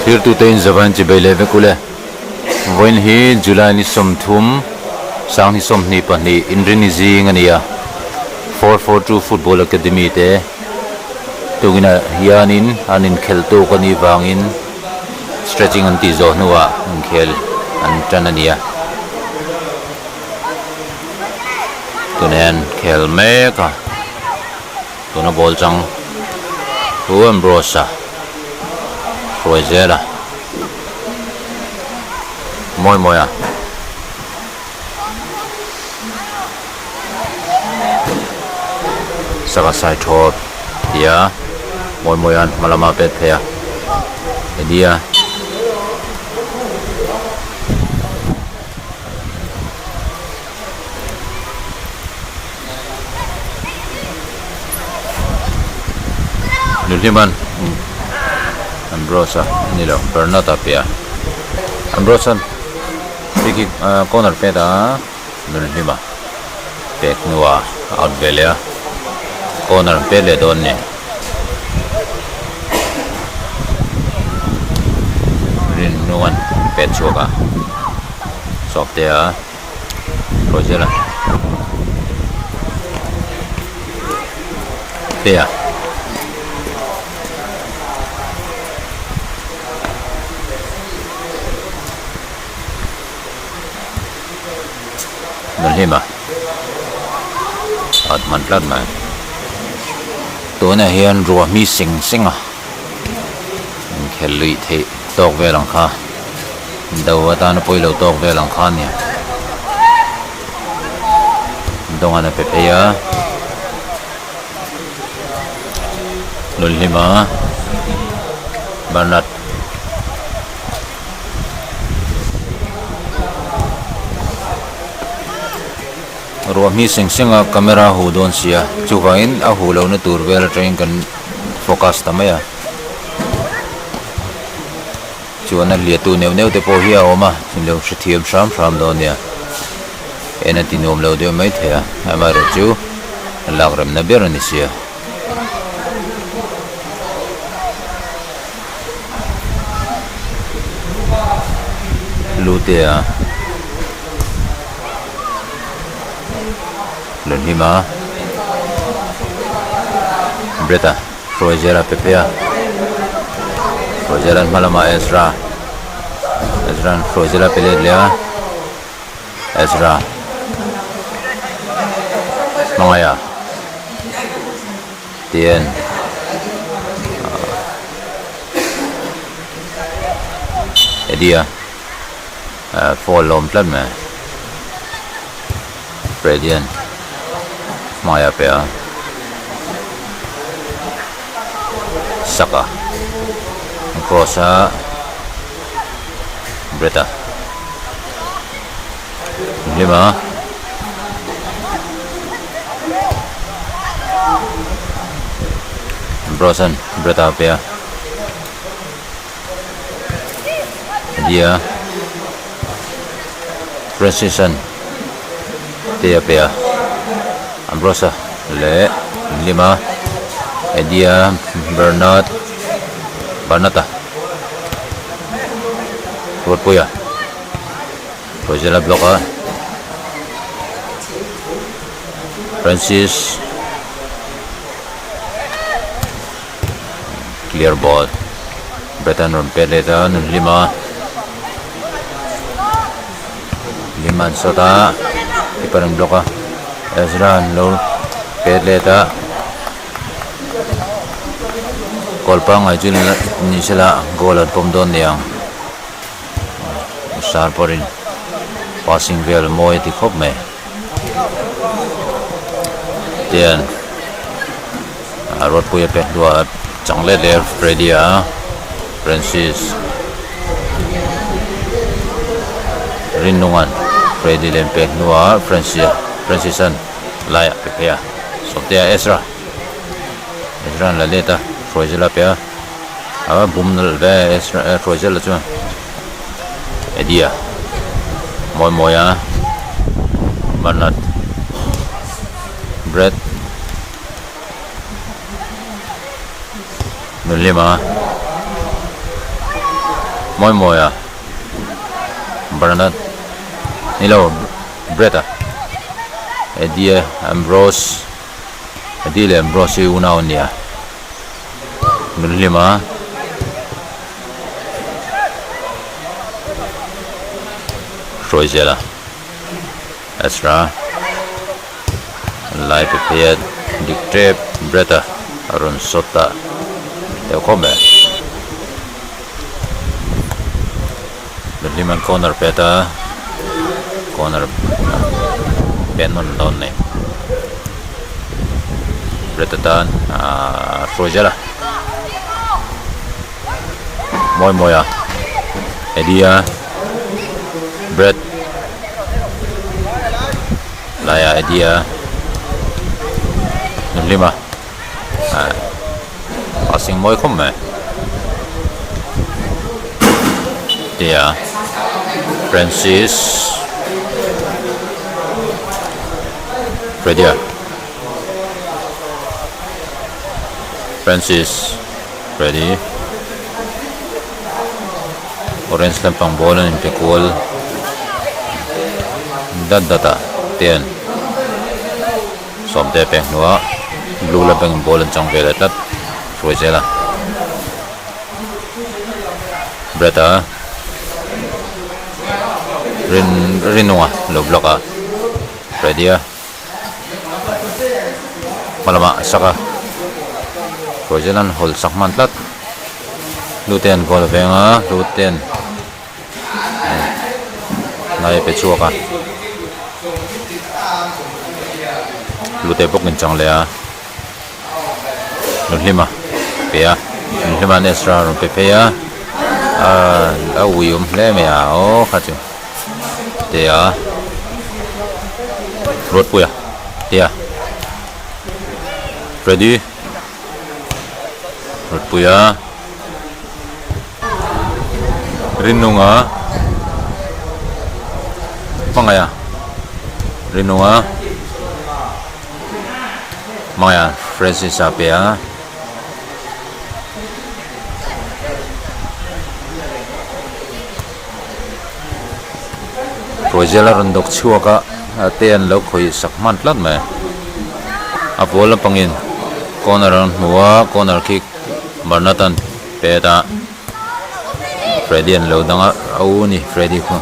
Here to ten zavan ci bay leve kule when he July ni somthum sang ni som ni pa ni inrini zing ania 442 football academy te tugina hianin anin khelto kani wangin stretching anti zo nuwa ang khel an tanania tunen khel me ka tuna ball chang huam brosa Roizela moi moi saka sai thop dia moi moi an malama pet phea dia Nulhiman Ambrosa nilo Bernat apia Ambrosa piki corner peda Nulhima pek nuwa out belia corner pele donne rin nuwan pet choka sok dia Rosela pea Nulhima at mantlat man to na hian ruwa mi sing singa khelui the tok velang kha dawata na poilo tok velang kha nia dongana pepeya Nulhima Bernat ruwa mi sing singa camera hu don sia chuwain a hu lo na tur vel train kan focus tamaya chuan a lia tu neu neu te po hi a oma lo thithiam sham don nia ena tinom lo de mai thea amaro chu lagram na ber ni sia lutea Nulhima Breta Roizela pepea Roizela malama Ezra Roizela peledlea Ezra Mangaya Tien Edia Follow plan me Radiant Maya pea Saka Krosa Breta Nulhima Brosan Breta pea dia Precision dia pea Ambrosa le Nulhima Edia Bernata Puya Rosela bloka Francis clear ball Bretan Peleta Nulhima Liman Sota iparang bloka Ezra Lord Peleta Kolpang ajun ni sila goal at pomdon niyang usar po rin passing vel mo iti khop me diyan arot po yung pekdua changle der Freddy Francis rinungan Freddy lempek nuwa Francisan Laya pepea soptea Ezra laleta Roizela pea bumnal ve Ezra Roizela chuma Edia moi moya Bernat Brett Nulhima moi moi à Bernard Nilo Bretta Edia Ambrose Adile Ambrose una onia lima Royzela Ezra Lai Pepeyat Dictrep Bretta Arun Sota Teo Kombe Liman corner peta corner Benon Donne Bretatan Royzela Moi Moya Edia Brett Laya Edia lima passing Moi komme dia Francis Fredia Francis ready orange lampang bola in pekul data 10 som te pek nuwa blue lampang bola chang vela tat Royzela Bretta Rinua lo bloka Fredia malama saka Royzelan hol sakman tat Luten gol venga Luten nai pechua ka Lute pok nchang lea lima pea lima nesra ron pepea wium le mea o khatu dia rot puya dia ready rot puya Rinunga Mangaya Rinunga Mangaya Francis Apia Royzela rondok chuaka aten lo khoi sakman tlat me apola pangin corner on muwa corner kick Barnatan peta Freddy and Lodanga Auni Freddy ko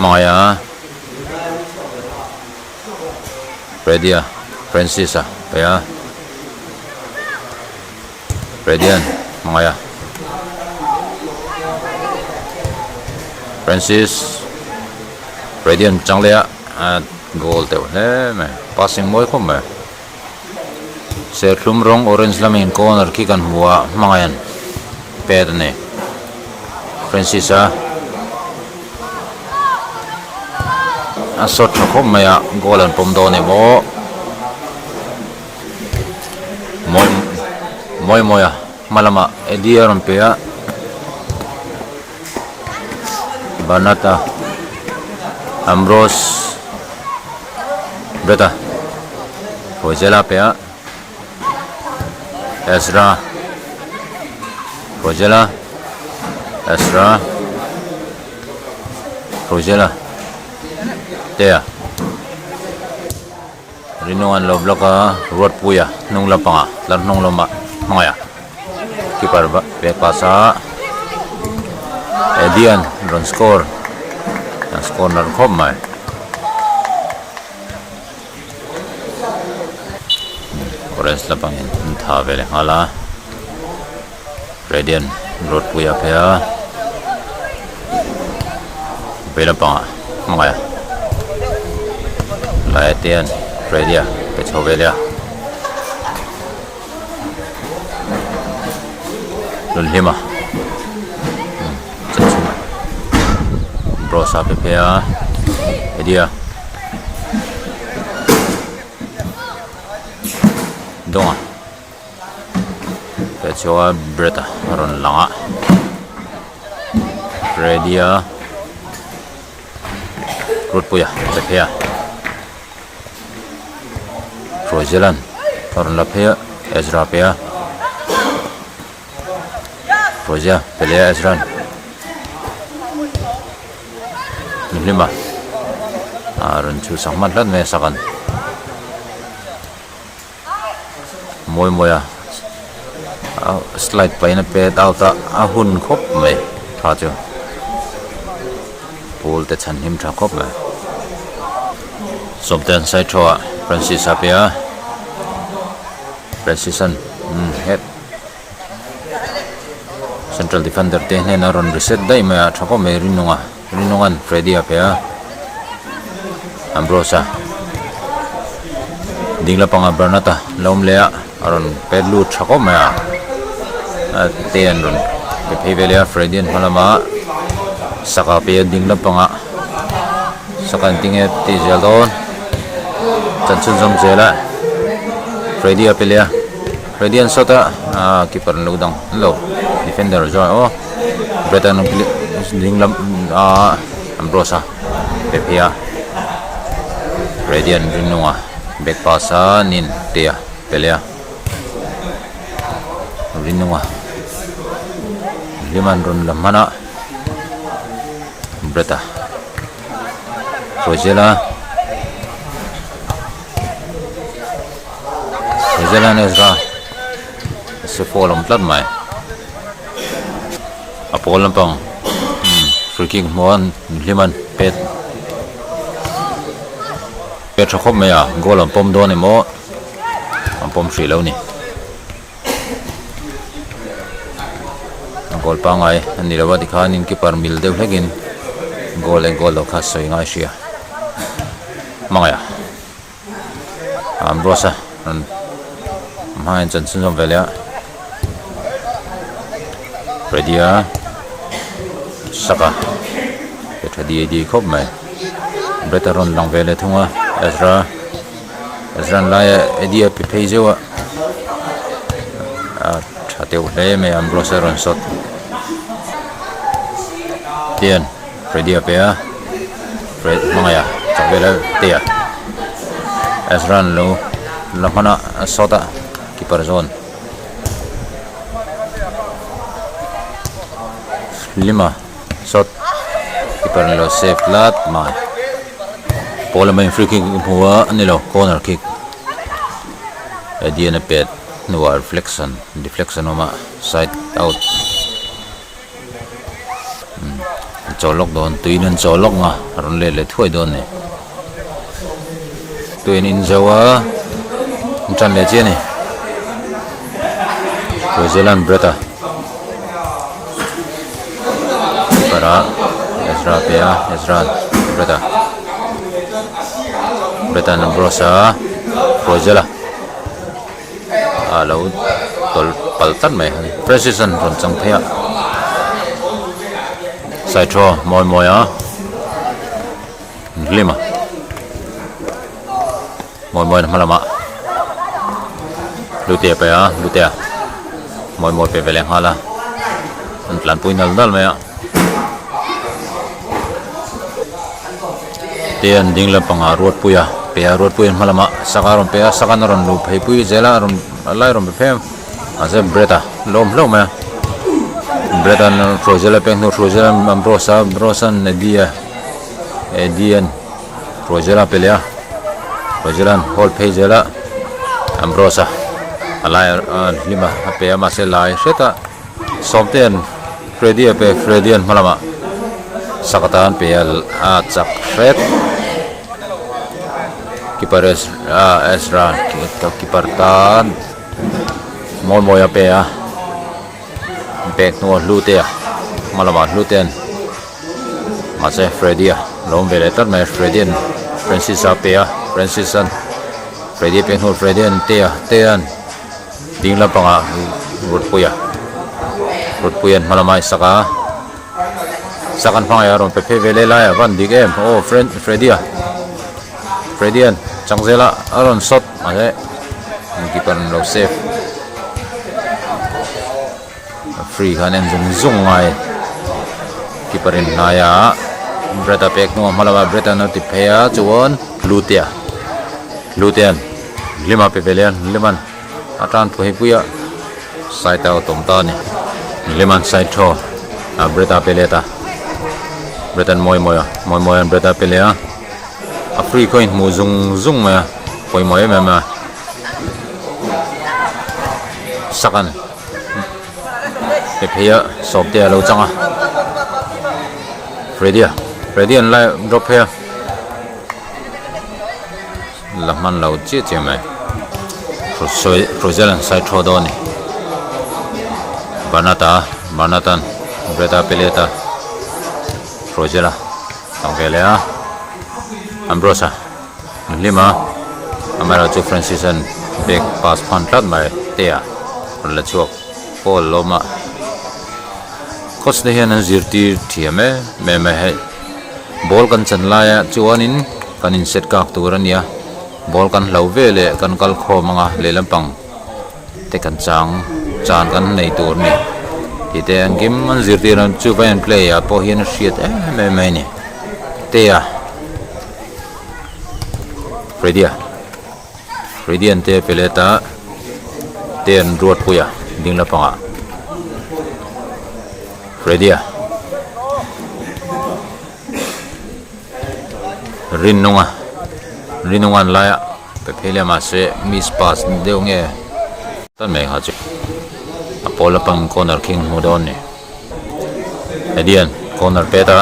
Maya Freddy Francis kaya Freddy Maya Francis Freddy changlea at goal te me passing moi ko me Serlum rong orange lamin corner kick an huwa mangayan Pedne Francis asot na kom maya golan pomdone mo moya malama edia rompea Banata Ambrose Bretta Royzela pea Ezra Royzela Ezra Royzela Tea Rinuan lo bloka Rod puya nung lapanga lan nung loma mangaya keeper ba pe pasa Edian run score na score na kom mai orange lapangin tha vele hala Radian Rod puya pea pela pa mangaya Laetian Fredia Pechovelia Lulhima Brosa Pepea Edia Donga Pechoa Bretta Ron Langa Fredia Rutpuya Pepea Royzelan Ron Lapea Ezra Pea Roja pelea Ezran lima run chu sangmat lat me sakan moi moya slide paina pe tauta ahun khop me tha chu pol te chan him tha khop me somten sai thoa Francis apia precision head central defender te ne na ron reset dai ma thako me rinungan Freddy apia Ambrosa dingla panga Bernata lom lea aron pedlu thako ma ten ron pe phevelia Freddy an halama saka pe dingla panga sakan tinge ti zeldon chanchun jom zela Freddy apelia Freddy an sota keeper ludang lo defender jo Bretan dingla Ambrosa pepia Freddy an rinunga back passa nin tia pelia rinunga liman run lamana Breta Rojela Nezra se folom plat mai apol lampang free kick mon liman pet thakop maya goal am pom don emo am pom free lo ni goal pangai ani lawa dikhanin keeper mil deu hlegin goal lo khas soi ngai sia mangaya Ambrosa main Johnson som velia Fredia saka Fredia di khop mai Bretaron lang vele thunga Ezra la edia pepejewa thateu le me Ambrosa ron shot Tian Fredia pea Fred mangaya chakvela tia Ezra lo lamana sota keeper zone lima shot keeper lo save lat mai pola main free kick huwa anilo corner kick adiana pet no deflection oma side out cholok don tuinan cholok nga ron le thui don ne tuin in zawa chan le che ne Zealand Breta para Ezra Breta Ambrosa Rojela alo tol paltan mai precision ron chang thea sai tho moya lima moi malama lutea moi pe vele hala an plan puinal dal maya tian dingla panga road puya malama sakaron pe sakanaron lu phei pui zela ron alai ron phem ase Breta lom ma Breta no Rojela peng no Rojela Ambrosa edian Rojela pelia Rojelan hol phei zela Ambrosa alai lima pe ma se lai seta somten Fredian malama sakatan pe chak red keeper Ezra keeper tan moya pe back no lutea malama luten ma se Fredia lom vele tat ma Fredian Francis apea Francisan Fredia pe no Fredian tean dingla panga rut puyan malamai sakan panga yaron pe vele la ya van digem Fredian changzela aron shot ase keeper lo save free khanen zung ngai keeper in naya Breta pek no malama Breta no ti phea chuan lutian lima pe velian liman atan pui puya sai tao tom ta ni Liman side throw. Breta Peleta. Bretan Moy and Breta Pelea. A free coin mu zung ma. Poi Moy ma. Sakan. Pepea sob dia lo changa. Freddy and lai drop here. Lahman lo chi mai. Frozelan side throw doni. Banatan Breta Peleta Frozela Tangkelea Ambrosa Lima Amara to Francis and big pass pantlat mai tea Lachok Paul Loma Kos de hian zirti thiame me he ball kan chanlaya chuanin kanin set kak turania ball kan lo vele kan kal kho manga lelampang te kan chang chan kan nei tur ni ite an game man zirti ran chu and play a po hian shit me ni te ya Freddy ante Peleta ten ruat puya ding la panga Freddy Rinungan laya pepele ma se miss pass deunge tan me ha chu Apola pang corner king mudon ni Edian corner peta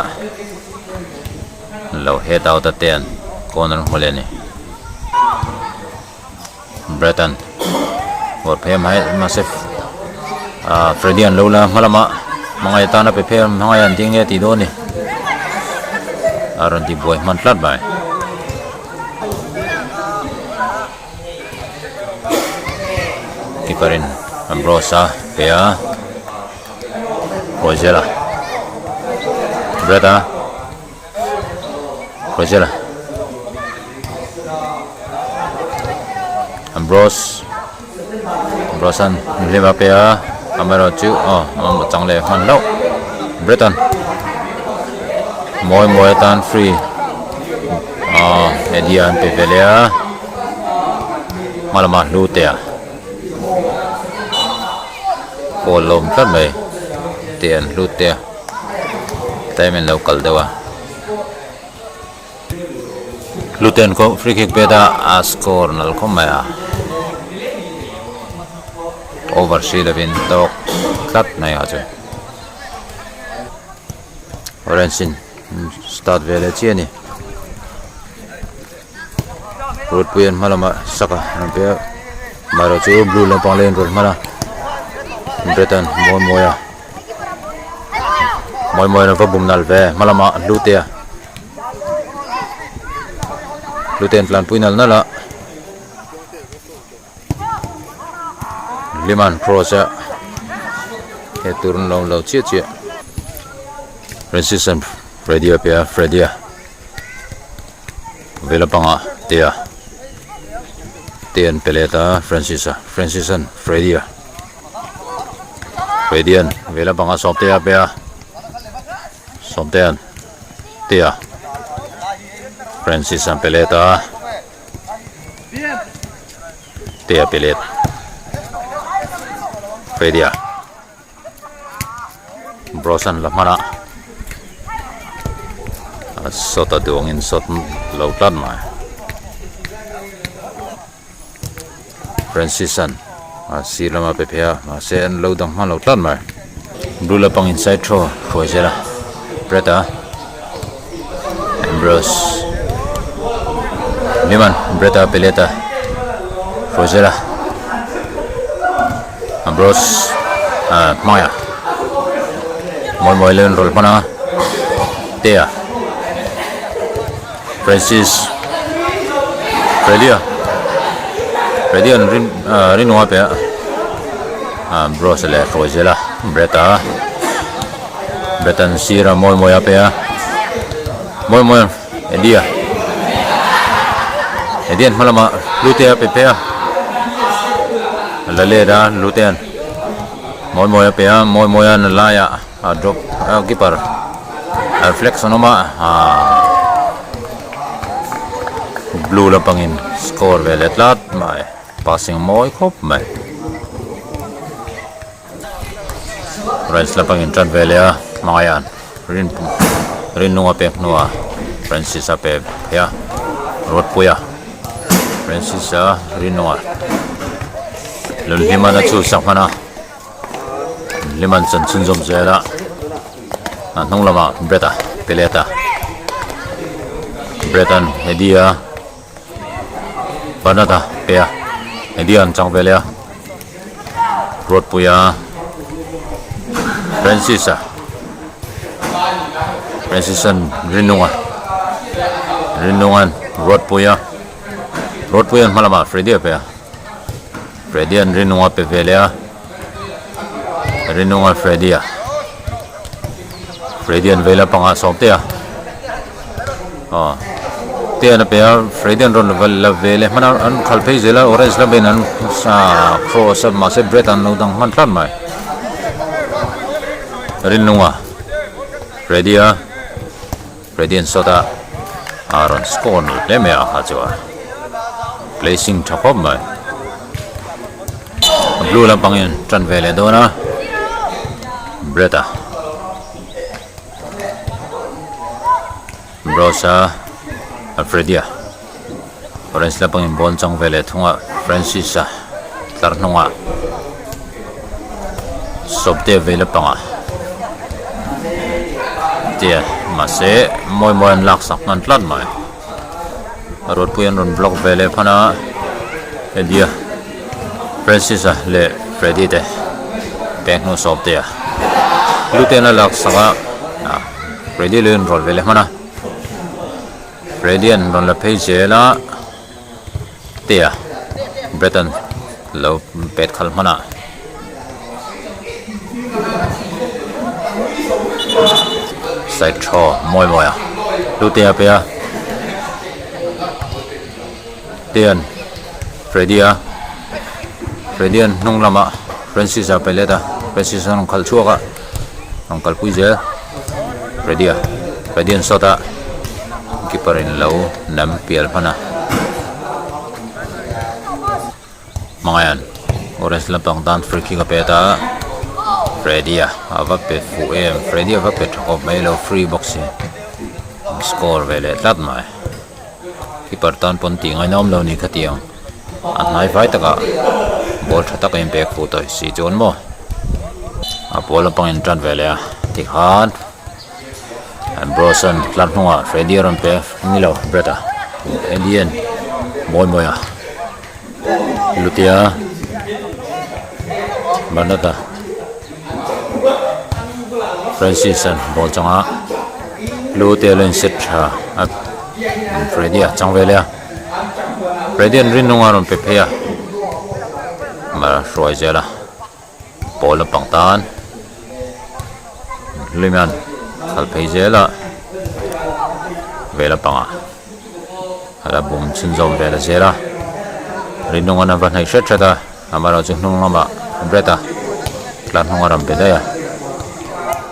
low head out at 10 corner holeni Breton or pay my massive Freddy and Lola malama mga itana prepare mga yan ting ti do ni aron ti boy mantlat ba kiparin Ambrosa Pea Rosela Breta Rosela Ambrosan Lima Pea Amaro chu chang le man lo Breton Moy tan free Edian Pepelea Malama Lutea Polom tat mai tiền Lutea tay mình local dewa Luten ko free kick beta a score nal ko maya oversee the win tok tat nai ha chu orange start vele chiani road puyan malama saka pe maro chu blue la pang len rol mala Breton moy na vabum nal ve malama Lutea Luten plan puinal nala Liman Prosa he turn lo chia resistant Freddy vela panga tea Tian Peleta Francisan Freddy vela panga soptea pea Somtean Tia Francis and Peleta Tia Pelet Fedia Brosan Lamana Sota doing in Sotan low blood my Francis and Silama Pepea Sen low down man low blood my Blue pang inside throw Foisera Breta Ambrose Liman Breta Peleta Frozela Ambrose Maya Moy len roll pana Tea Francis Freddy and Rinwa pe Ambrose le Frozela Breta Breton Sira moy apea moy Edian malama Lutea Pepea Laleda Lutean moy apea moy an laya drop keeper flex onoma blue la pangin score velet lat mai passing moy khop mai Rice lapang in tran velia mangayan rin nunga pek nuwa Francis ape ya rot puya Francis rin nunga lul himana chu sakmana liman chan chunjom zela nong lama breta peleta bretan hedia banata pea hedian chang velia rot puya Francis rinungan rot puya malama Freddy pe Freddy an rinunga pe velia rinunga Freddy an vela panga somte te na pe Freddy an ron la vele mana an khalpe zela orange la ben an sa cross ma se bretan no dang man tlan mai rinunga Freddy and Soda are on score no lemea hajwa placing top of my blue lampangin tran vele dona Breta Rosa Freddy orange lampangin bon chang vele thunga Francis tlarnunga sobte vele panga tia mase moi lak sak nan tlat mai rot puyan ron block vele phana edia Francis le Freddy te bank no sop te lutena lak saka Freddy le rol vele mana Freddy an ron la page la tia Breton lo pet khal mana side throw moi lutea pea tian Freddy an nong lama Francis peleta Francis nong khal chuaka nong kal puije Freddy an sota keeper in low nam pial phana mangayan orange lampang dan free kick peta Freddy ava pe fu Freddy ava pe thok mailo free box score vele tlat mai keeper tan pon ti ngai nom lo ni khatiang an nai vai taka ball thata ka impact fu to si jon mo a ball pang in tran vele ti khan and Broson tlat hunga Freddy ron pe nilo Breta Indian moya lutia banata Francis and ball changa lutia len set Freddy chang vele Freddy an rin nunga ron pe pheya ma roi zela ball pang tan liman khal phei zela vela panga ala bum chunjom vela zela rin nunga na van hai shet amara chu nunga ma Breta tlan nunga ram pe da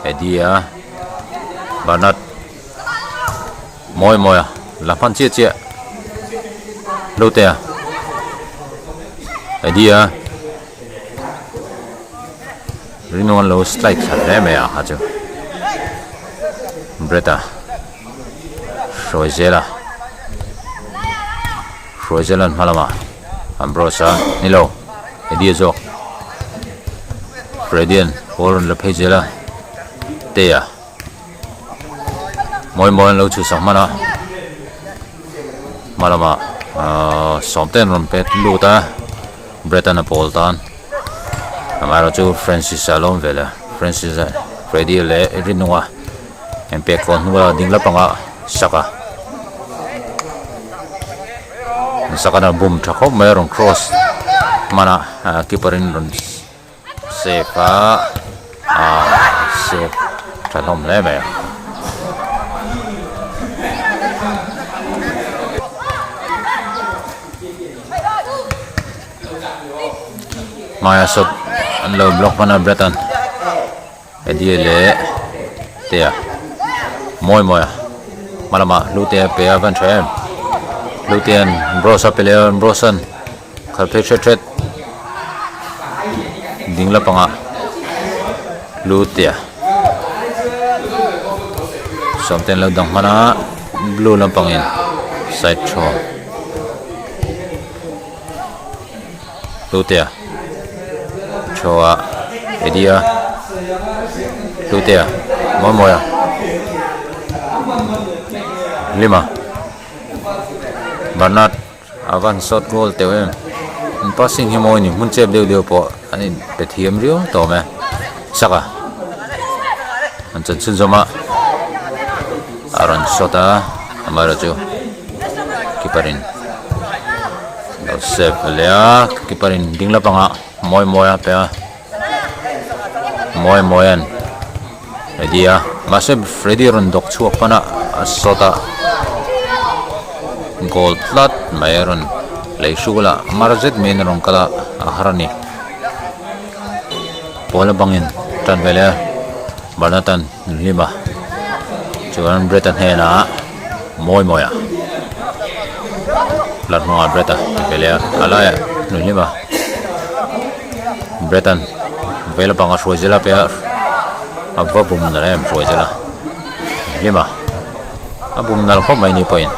edia banat moya lapan chia lotea edia rinongan low strike thare me haju Breta Roizela malama Ambrosa nilo edia zo Fredian bolon la pejela tea moi lo chu samana malama somten ron pet luta Breton Poltan amaro chu Francis alon vela Francis Freddy le rinua impact kon nuwa dingla panga saka na boom thakho meron cross mana keeperin ron sepa sep thalom le me Maya sop lo block mana Breton edia le tea moya malama lutea pe avan threm lutian brosa peleon brosan khalpe thet dingla panga Lutia something lang dang mana blue lang pangin side cho Lutia choa Edia Lutia moya lima Bernard avan shot goal tewem passing himoni munchep deu po ani pethiam rio to me saka ancha chunjoma aron shota amara chu kiparin save lea kiparin dingla panga moya pe moyan idea masib Freddy rondok chuak pana shota goal plat mayron leisugula marzet men rong kala harani bola bangin tan vele Barnatan lima chuan Breton hena moya lat mo Breta vele alaya lima Breton vele panga suajela pe ababum na lem suajela lima abum na ko mai ni point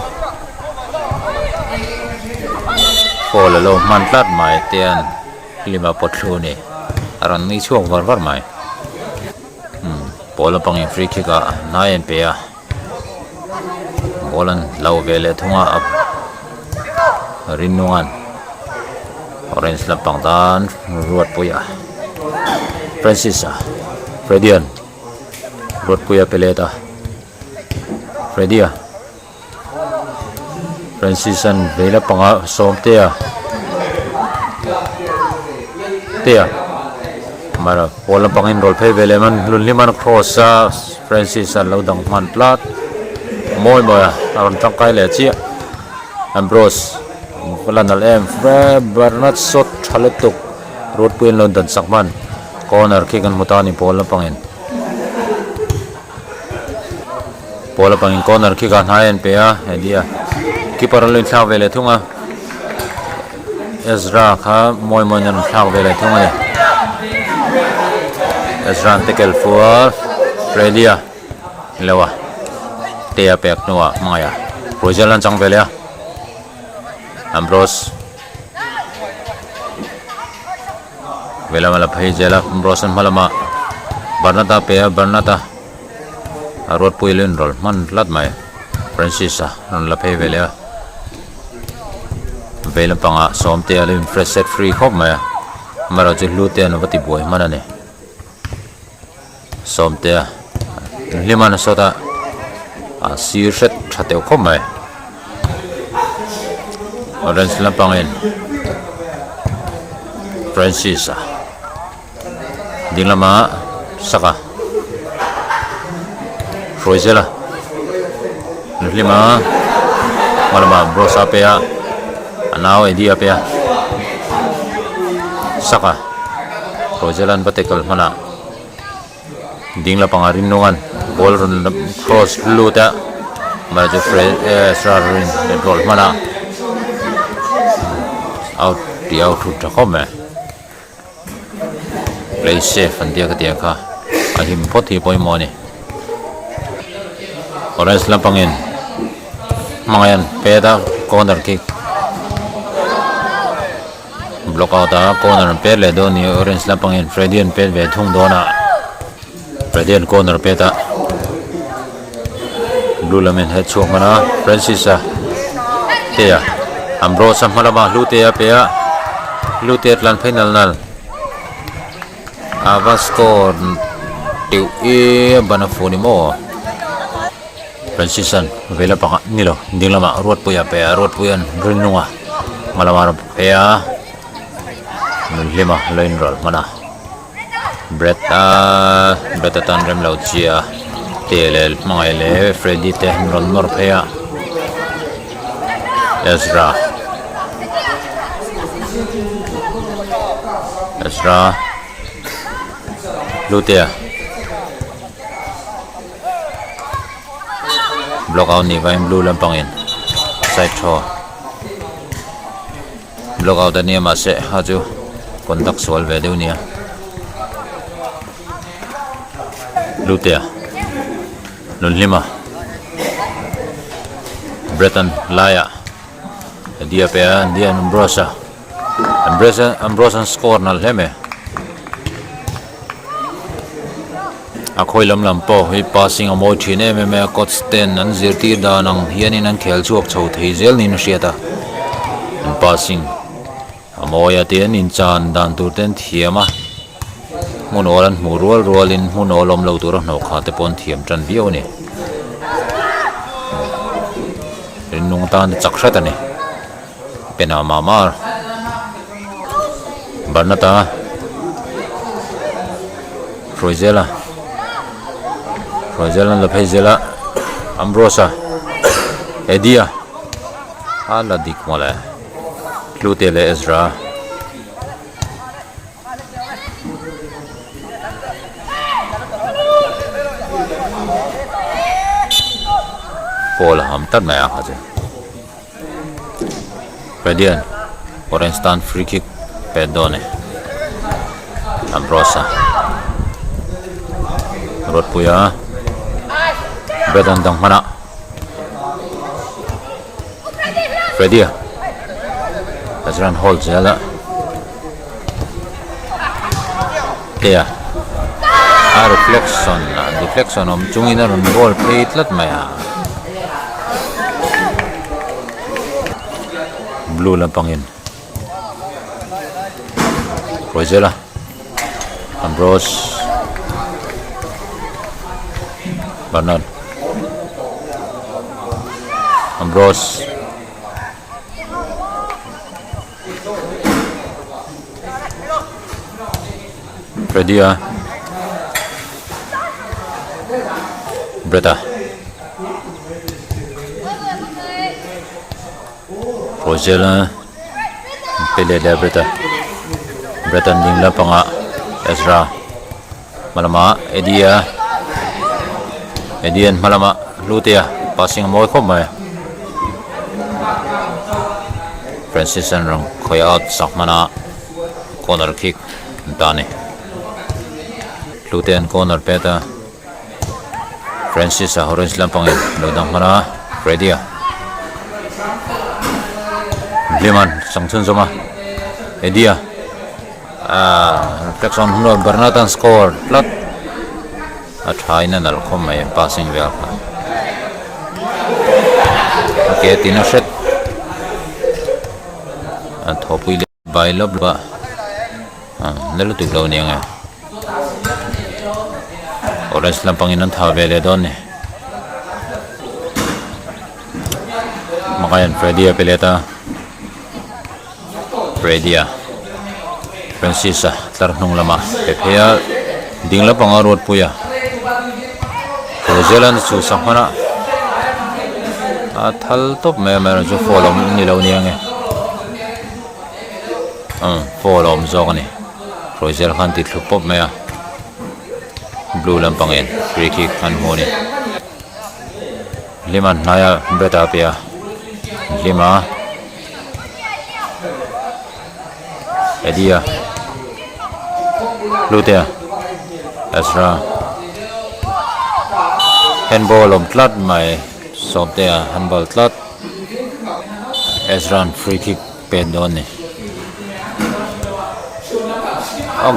Pola lo mantlat mai tian lima potlu ni aron ni chuak var mai bola pangin free kick a nayan pe a bolan lau vele thunga up rinungan orange la pangdan ruat puya Francis Fredian ruat puya peleta Fredia Francisan vela panga somtea tia mara bola pangin rol phe vele man lunliman cross Francis lo dang man plat moya aron tangkai le chi Ambrose Valanal Bernard shot haletuk road puin London sakman corner kick an mutani bola pangin corner kick an hayan pe idea keeper lin thla vele thunga Ezra kha moy nan thla vele thunga ni Ezra tackle for Fredia lewa tea pek nuwa maya Rojalan chang vele Ambrose vela mala phai jela Ambrose malama Barnata pe Barnata road puilin rol man lat mai Francis non la phai vele vela panga somte alim fresh set free khop maya mara je lute no bati boy manane somte limana sota sir set thateu khop mai orange la pangin Francis dinglama saka Roisela lima malama brosa pe anaw idea pe saka Roiselan batekal mana dingla pangarin nungan ball run cross luta maju Srarin roll mana out di out to come play safe and dia ka ahim poti boy money orange lampangin mangayan peda corner kick block out corner pele doni orange lampangin Fredian pel ve thung dona Fredian corner peta blue lamen head chok mana Francis tia Ambrose malama lutea pe lutet lan final nal Avasco tiu banafoni mo Francisan vela panga nilo dinglama road puya pe road puyan grinunga malamar pe lima line roll mana Bretta tan rem lau chia telel mangaile Freddy te roll nor pe Ezra Lutea block out ni vain blue lampangin side throw block out ani ma se haju contact solve ve deu nia Lutea Nunlima Breton Laya dia pe dia Ambrosa score na leme akhoi lam po hi passing a mo thine me coach ten an zirti da nang hianin an khel chuak chho thei zel ni na hriata an passing amoya ten in chan dan tur ten thiama munolan murwal in munolom lo tur no kha te pon thiam tran bio ni nung tan chakshata ni pena mamar Barnata Froizela la Pezela Ambrosa Edia Ala dikmole Klutele Ezra Paul Hamtad Maya Haze Pedian Orange stand free kick Pedone Ambrosa Rot Puya Bedan Dang Mana Fredia Azran Hol Zela Dia Reflection Jungina on goal plate Lat Maya Blue Lampangin Roizela Ambrose Bernard Ambrose Fredia Bretta Roizela Pele de Bretta Breton ding la panga Ezra Malama Edian Malama Lutea passing mo ko mai Francis and Rong khoi out sakmana corner kick dane Lutean corner peta Francis a orange lampang lodang mana Fredia Liman sangchun zoma Edia reflection no Bernatan score plot at high na nalkom may passing well okay tinaset at hopefully by lob ba nalutuk daw niya nga oras lang panginan thabele doon makayan Fredia peleta Fredia Francisa tarnung lama pepea dingla pangarot puya Rozelan su sakmana athal top me jo folom ni lo niang folom zogani Rozel khan ti thupop me blue lampangin free kick kan honi liman naya beta pia lima Edia Lutea Ezra handball tlat mai sop there handball tlat Ezra free kick pedon ni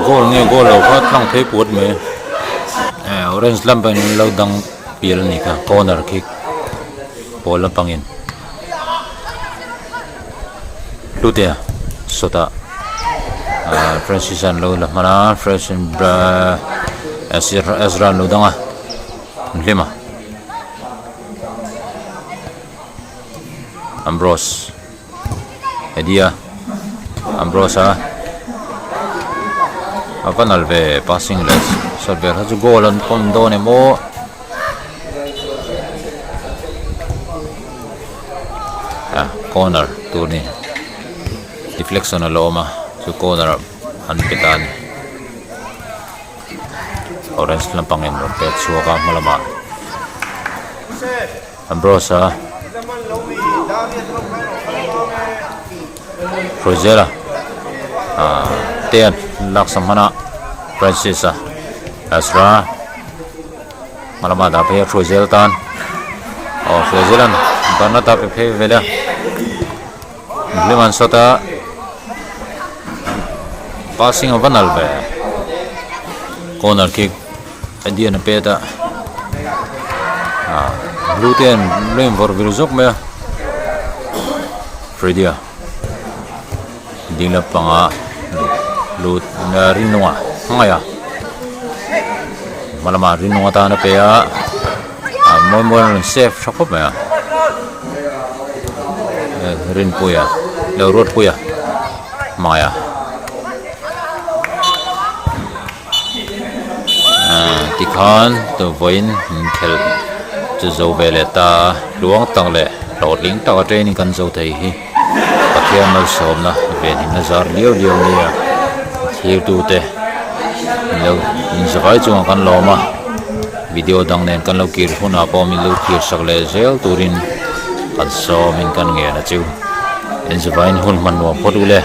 goal lo khat lang thei put me orange lampan lo dang pil ni ka corner kick ball lampangin Lutea sota Francis and Lola Mana Fresh and Ezra Lodanga Lima Ambrose Edia Ambrosa Apanalve passing less Solver has a goal on Pondone mo corner turni deflection aloma to corner anpitan orange lampangin rompet suka malama Ambrosa Frozela ten laksamana Francis Ezra malama da pe Trozel tan Trozelan bana ta pe vela Liman sota passing of Vanalve corner kick adian peta Luten lem vor viruzok me Fredia dingla panga lut na rinunga ngaya malama rinunga ta na pe mo safe shop me rin puya lo rot puya maya tikhan to voin khel chu zo veleta luang tang le lot ling ta training kan zo thei hi pathian mal som na ven in nazar liu nia thir tu te lo in zawai chung kan loma video dang nen kan lo kir huna po min lo kir sakle zel turin kan so min kan nge na chu in zawai hun man wa photu le